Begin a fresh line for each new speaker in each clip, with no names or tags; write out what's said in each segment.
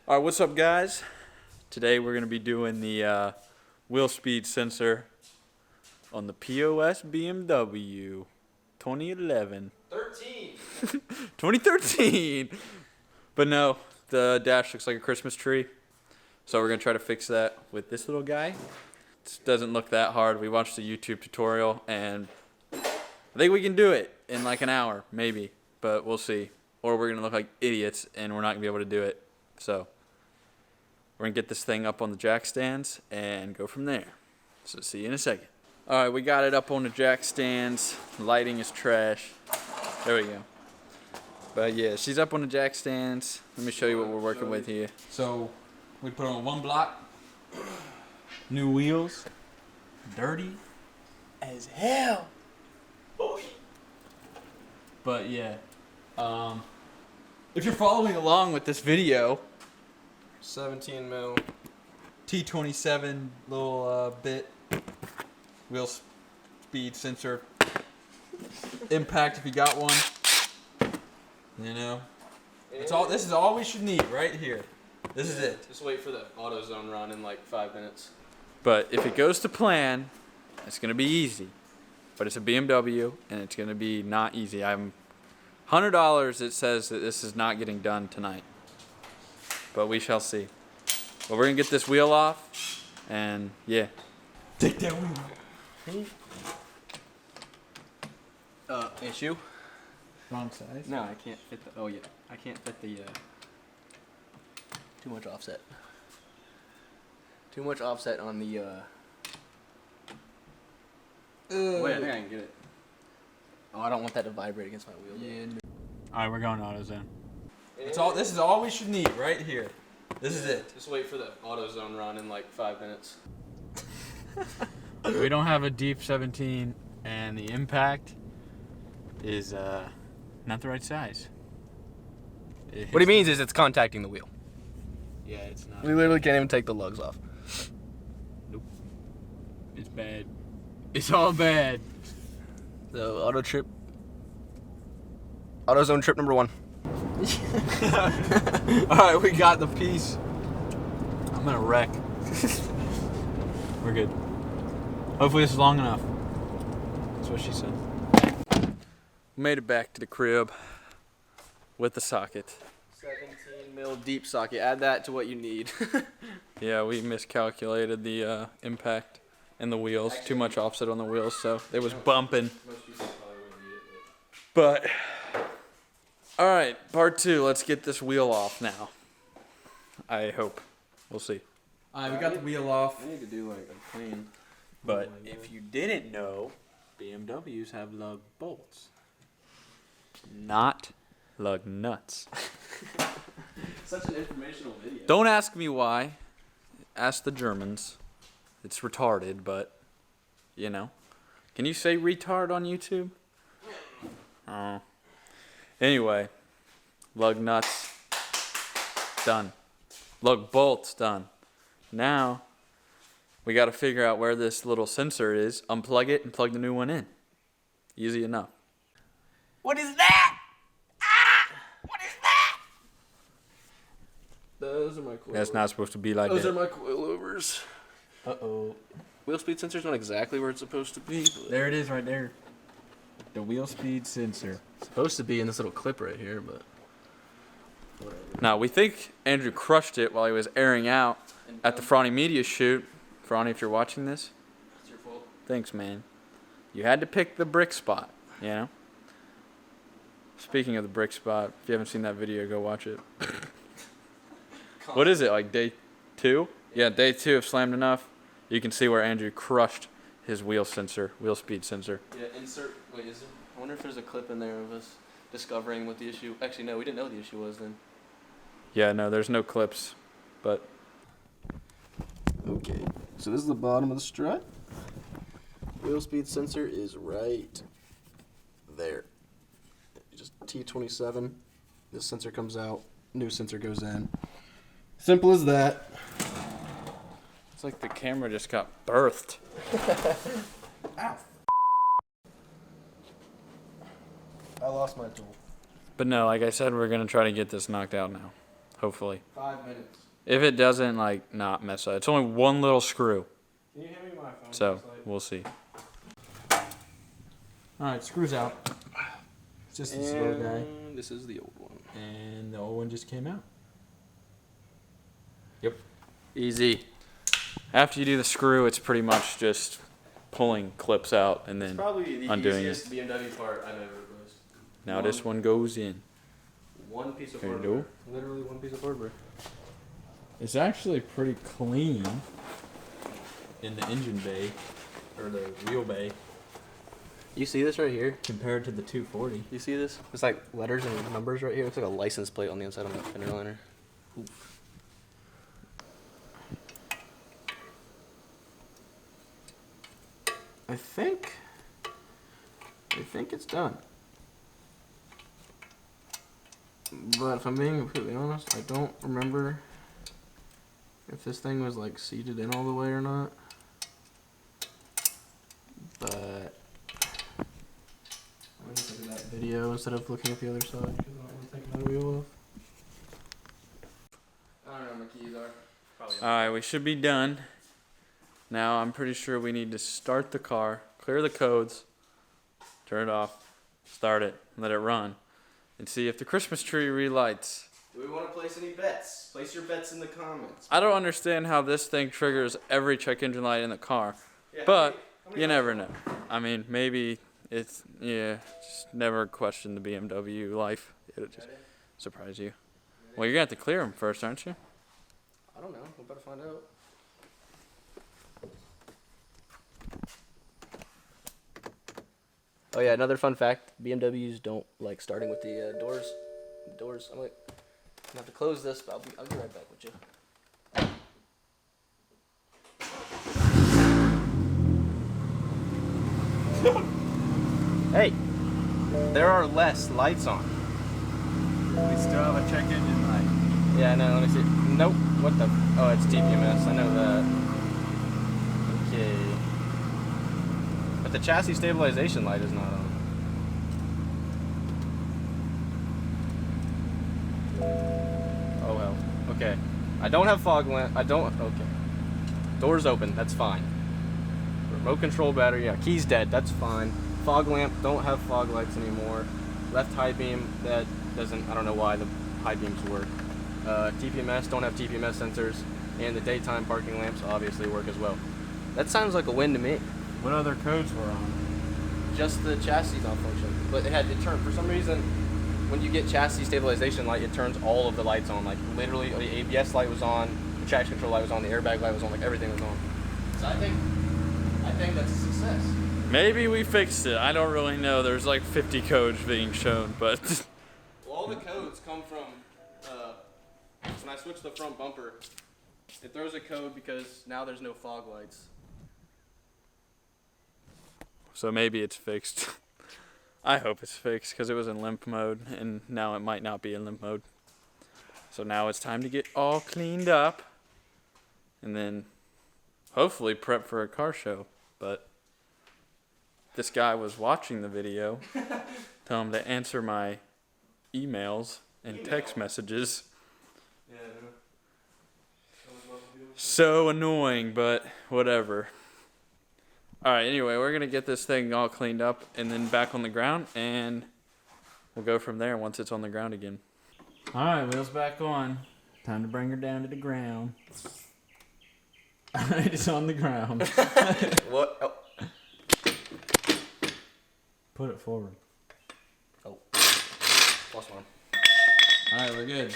Alright, what's up guys? Today we're going to be doing the wheel speed sensor on the POS BMW 2011. 2013! But no, the dash looks like a Christmas tree. So we're going to try to fix that with this little guy. It doesn't look that hard. We watched the YouTube tutorial and I think we can do it in like an hour, maybe. But we'll see. Or we're going to look like idiots and we're not going to be able to do it. So we're going to get this thing up on the jack stands and go from there. So see you in a second. Alright, we got it up on the jack stands. Lighting is trash. There we go. But yeah, she's up on the jack stands. Let me show you what we're working with here. So we put on one block. New wheels. Dirty as hell. Boy. But yeah. If you're following along with this video,
17 mil
T27 little bit wheel speed sensor impact if you got one. You know, it's all. This is all we should need right here. This is it.
Just wait for the Autozone run in like 5 minutes.
But if it goes to plan, it's gonna be easy. But it's a BMW and it's gonna be not easy. I'm $100. It says that this is not getting done tonight. But we shall see. But we're gonna get this wheel off, and yeah. Take that wheel.
Issue?
Wrong size.
No, I can't fit the. Oh yeah, I can't fit the. Too much offset. Too much offset on the. Wait, I think I can get it. Oh, I don't want that to vibrate against my wheel.
Yeah. All right, we're going to AutoZone. It's all. This is all we should need right here. This is it.
Just wait for the Autozone run in like 5 minutes.
We don't have a deep 17, and the impact is not the right size.
What he means is it's contacting the wheel.
Yeah, it's not.
We literally can't even take the lugs off.
Nope. It's bad. It's all bad.
So Autozone trip number 1.
Alright, we got the piece. I'm gonna wreck. We're good. Hopefully this is long enough. That's what she said. Made it back to the crib with the socket.
17 mil deep socket. Add that to what you need.
Yeah, we miscalculated the impact and the wheels. Too much offset on the wheels, so it was bumping. But alright, part 2. Let's get this wheel off now. I hope. We'll see. Alright, we got the wheel off.
I need to do like a clean.
But if you didn't know, BMWs have lug bolts. Not lug nuts.
Such an informational video.
Don't ask me why. Ask the Germans. It's retarded, but, you know. Can you say retard on YouTube? Oh. Anyway, lug nuts, done. Lug bolts, done. Now, we got to figure out where this little sensor is, unplug it, and plug the new one in. Easy enough.
What is that? Ah! What is that? Those are my coilovers.
That's not supposed to be like
Those
that.
are my coilovers. Uh-oh. Wheel speed sensor's not exactly where it's supposed to be. But
There it is right there. The wheel speed sensor.
it's supposed to be in this little clip right here, but whatever.
Now, we think Andrew crushed it while he was airing out at the Franny Media shoot. Franny, if you're watching this,
It's your fault.
thanks, man. You had to pick the brick spot, you know? Speaking of the brick spot, if you haven't seen that video, go watch it. What is it, like day 2? Yeah, day 2 of Slammed Enough. You can see where Andrew crushed his wheel speed sensor.
Yeah, insert. Wait, is there? I wonder if there's a clip in there of us discovering what the issue. Actually, no, we didn't know what the issue was then.
Yeah, no, there's no clips, but
Okay, so this is the bottom of the strut. Wheel speed sensor is right there. Just T27. This sensor comes out. New sensor goes in. Simple as that.
it's like the camera just got birthed.
Ow. I lost my tool.
But no, like I said, we're going to try to get this knocked out now. Hopefully.
5 minutes.
If it doesn't, like, not mess up. It's only one little screw.
Can you hand me my phone?
So, we'll see. Alright, screws out. It's just this little guy.
This is the old one.
And the old one just came out. Yep. Easy. After you do the screw, it's pretty much just pulling clips out and then
Probably the
undoing
easiest BMW part I've ever replaced.
Now this one goes in.
One piece of
There you
hardware.
go.
Literally one piece of hardware.
It's actually pretty clean in the engine bay, or the wheel bay,
You see this right here?
compared to the 240.
You see this? It's like letters and numbers right here. It's like a license plate on the inside of that fender liner. Oof. I think it's done. But if I'm being completely honest, I don't remember if this thing was like seated in all the way or not. But I'm gonna look at that video instead of looking at the other side because I don't want to take my wheel off. I don't know where my keys are. Probably.
Alright, we should be done. Now I'm pretty sure we need to start the car, clear the codes, turn it off, start it, let it run, and see if the Christmas tree relights.
Do we want to place any bets? Place your bets in the comments.
I don't understand how this thing triggers every check engine light in the car,
Yeah,
but
how many
you never know. I mean, maybe it's, just never question the BMW life. It'll just surprise you. Well, you're going to have to clear them first, aren't you?
I don't know. We're about to find out. Oh yeah, another fun fact: BMWs don't like starting with the doors. I'm like, I have to close this, but I'll be right back with you. Hey, there are less lights on.
We still have a check engine light.
Yeah, I know. Let me see. Nope. What the? Oh, it's TPMS. I know that. Okay. But the chassis stabilization light is not on. Oh well. Okay. I don't have fog lamp. Okay. Doors open. That's fine. Remote control battery. Yeah. Keys dead. That's fine. Fog lamp. Don't have fog lights anymore. Left high beam. That doesn't. I don't know why the high beams work. TPMS. Don't have TPMS sensors. And the daytime parking lamps obviously work as well. That sounds like a win to me.
What other codes were on?
Just the chassis malfunction. But it turned, for some reason, when you get chassis stabilization light, it turns all of the lights on. Like literally the ABS light was on, the traction control light was on, the airbag light was on, like everything was on. So I think that's a success.
Maybe we fixed it. I don't really know. There's like 50 codes being shown, but
Well, all the codes come from, when I switch the front bumper, it throws a code because now there's no fog lights.
so maybe it's fixed. I hope it's fixed because it was in limp mode and now it might not be in limp mode. So now it's time to get all cleaned up and then hopefully prep for a car show. But this guy was watching the video. Tell him to answer my emails and text messages.
Yeah,
So annoying, but whatever. Alright, anyway, we're going to get this thing all cleaned up and then back on the ground, and we'll go from there once it's on the ground again. Alright, wheels back on. Time to bring her down to the ground. Alright, it's on the ground.
What? Oh.
Put it forward.
Oh. Lost one.
Alright, we're good.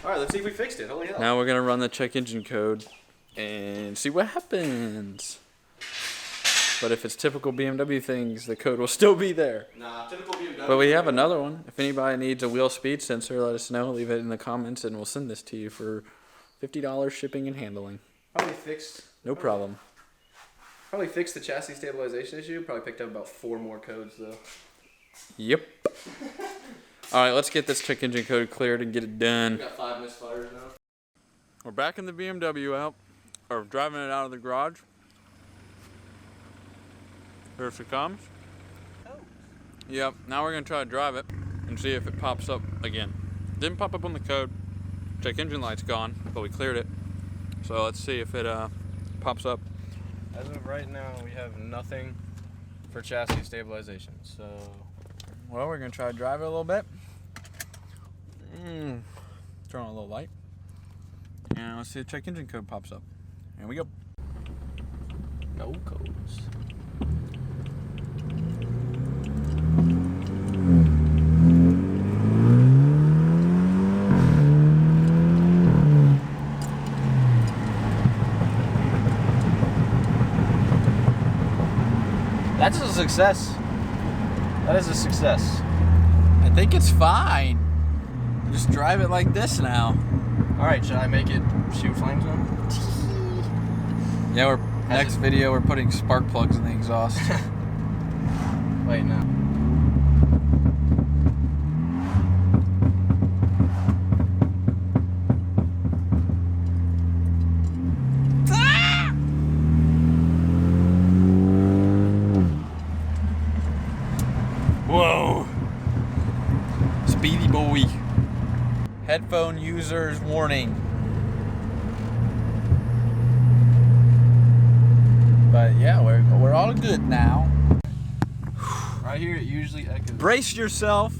Alright, let's see if we fixed it. Holy hell.
Now we're going to run the check engine code and see what happens. But if it's typical BMW things, the code will still be there.
Nah, typical BMW.
But we have another one. If anybody needs a wheel speed sensor, let us know. Leave it in the comments and we'll send this to you for $50 shipping and handling.
Probably fixed.
No problem.
Probably fixed the chassis stabilization issue. Probably picked up about 4 more codes though.
Yep. Alright, let's get this check engine code cleared and get it
We
done.
got 5 misfires now.
We're backing the BMW out, or driving it out of the garage. Here she comes. Yep, now we're going to try to drive it and see if it pops up again. Didn't pop up on the code. Check engine light's gone, but we cleared it. So let's see if it pops up.
As of right now, we have nothing for chassis stabilization. So,
well, we're gonna try to drive it a little bit. Turn on a little light. And let's see if check engine code pops up. Here we go.
no codes. That's a success. That is a success.
I think it's fine. Just drive it like this now.
Alright, should I make it shoot flames now?
Yeah, next video we're putting spark plugs in the exhaust.
Wait, no.
Whoa. Speedy boy. Headphone users warning. But yeah, we're all good now.
Right here it usually echoes.
Brace yourself.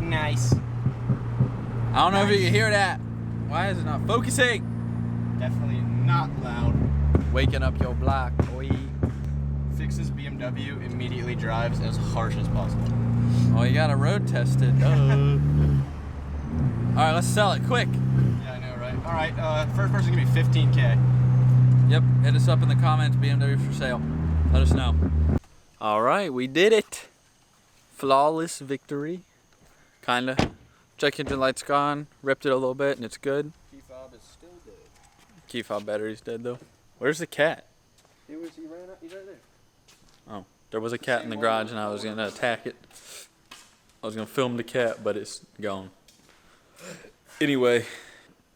Nice.
I don't know if you can hear that. Why is it not focusing?
Definitely not loud.
Waking up your block, boy.
Fixes BMW, immediately drives as harsh as possible.
Oh, you gotta road test it. Alright, let's sell it quick.
Yeah, I know, right? Alright, first person give me 15K.
Yep, hit us up in the comments, BMW for sale. Let us know. Alright, we did it. Flawless victory. Kinda. Check engine light's gone. Ripped it a little bit and it's good.
Key fob is still dead.
Key fob battery's dead though. Where's the cat?
He ran out, he's right there.
Oh, there was a cat in the garage and I was gonna attack it. I was gonna film the cat, but it's gone. Anyway,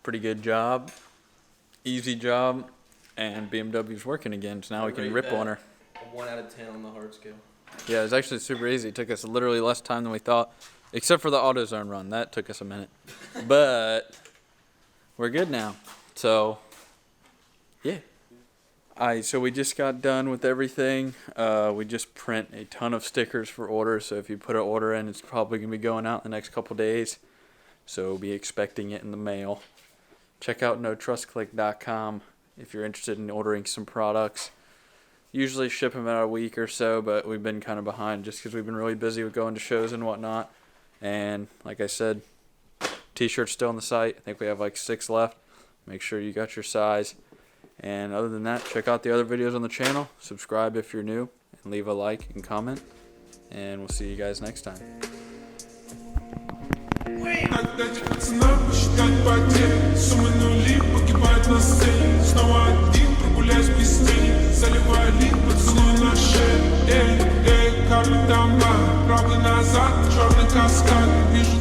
pretty good job. Easy job. And BMW's working again, so now we can rip on her.
A 1 out of 10 on the hard scale.
Yeah, it was actually super easy. It took us literally less time than we thought. Except for the AutoZone run. That took us a minute. But we're good now. So, yeah. Alright, so we just got done with everything. We just print a ton of stickers for orders. So if you put an order in, it's probably going to be going out in the next couple days. So be expecting it in the mail. Check out notrustclick.com if you're interested in ordering some products. Usually ship them out a week or so, but we've been kind of behind just because we've been really busy with going to shows and whatnot. And like I said, t-shirts still on the site. I think we have like 6 left. Make sure you got your size. And other than that, check out the other videos on the channel. Subscribe if you're new, and leave a like and comment. And we'll see you guys next time.
Отдать пацанам, посчитать потери. Суммы нули погибают на сцене. Снова один, прогуляюсь без тени. Заливаю лик, поцелуй на шее. Эй, эй, капли дома. Правый назад, черный каскад. Вижу